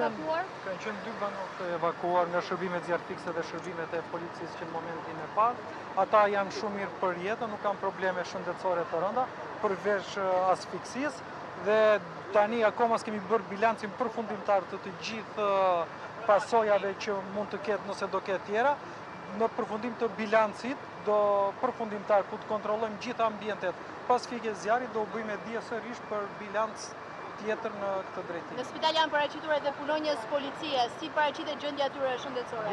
evakuar? Kanë qenë 2 banor të evakuar nga shërbimet zjarfikse dhe shërbimet e policisë që në momentin e parë. Ata janë shumë mirë për jetën, nuk kanë probleme shëndetësore të rënda, përveç asfiksisë, dhe tani akoma s'kemi bërë bilancin përfundimtar të gjithë pasojave që mund të ketë nëse do ketë tjera. Në përfundim të bilancit, do përfundimtar ku të kontrollojmë gjithë ambientet pas fikjes zjarrit, do u bëjmë dije sërish për bilanc tjetër në këtë drejtim. Në spital janë paraqitur edhe punonjës policie, si paraqitet gjendja e tyre shëndetësore?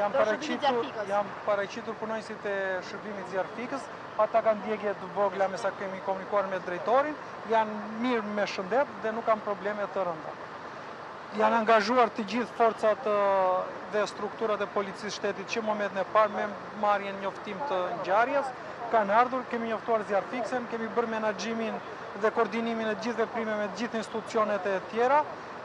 Janë paraqitur punonjësit e shërbimit zjarfikës, ata kanë ndjegje të vogla me sa kemi komunikuar me drejtorin, janë mirë me shëndet dhe nuk kanë probleme të rënda. Janë angazhuar të gjithë forcat dhe strukturat e policisë shtetit që momentin e parë me marrjen njoftim të ngjarjes, kanë ardhur, kemi njoftuar zjarfiksen, kemi bërë menaxhimin dhe koordinimin e gjithë veprimeve me të gjithë institucionet e tjera,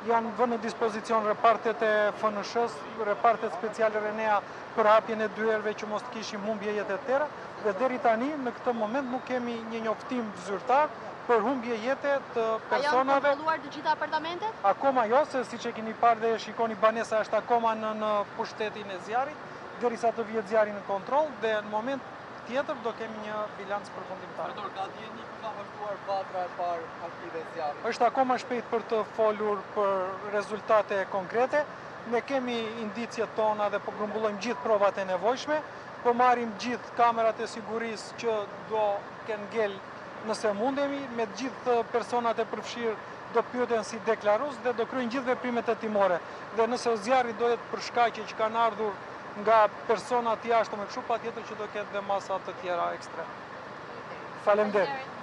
janë vënë në dispozicion repartet e FNSH-s, repartet speciale Renea për hapjen e dyerve që mos të kishim humbje jetë të tjera, dhe deri tani në këtë moment nuk kemi një njoftim zyrtar për humbje jete të personave. A janë kontrolluar të gjitha apartamentet? Akoma jo, se siç e keni parë dhe shikoni, banesa është akoma në pushtetin e zjarrit, derisa të vihet zjarri në kontroll, dhe në moment tjetër do kemi një bilanc përfundimtar. Ka dieni ku ka vazhduar vatra e parë aktive zjarrit? Është akoma shpejt për të folur për rezultate konkrete. Ne kemi indicjet tona dhe po grumbullojmë gjithë provat e nevojshme, po marrim gjithë kamerat e sigurisë që do kenë ngel nëse mundemi, me gjithë personat e përfshirë do pyeten si deklarues dhe do kryejnë gjithë veprimet hetimore. Dhe nëse zjarri do jetë për shkaqe që kanë ardhur nga persona të jashtëm e kështu, patjetër që do ketë dhe masa të tjera ekstrem. Faleminderit.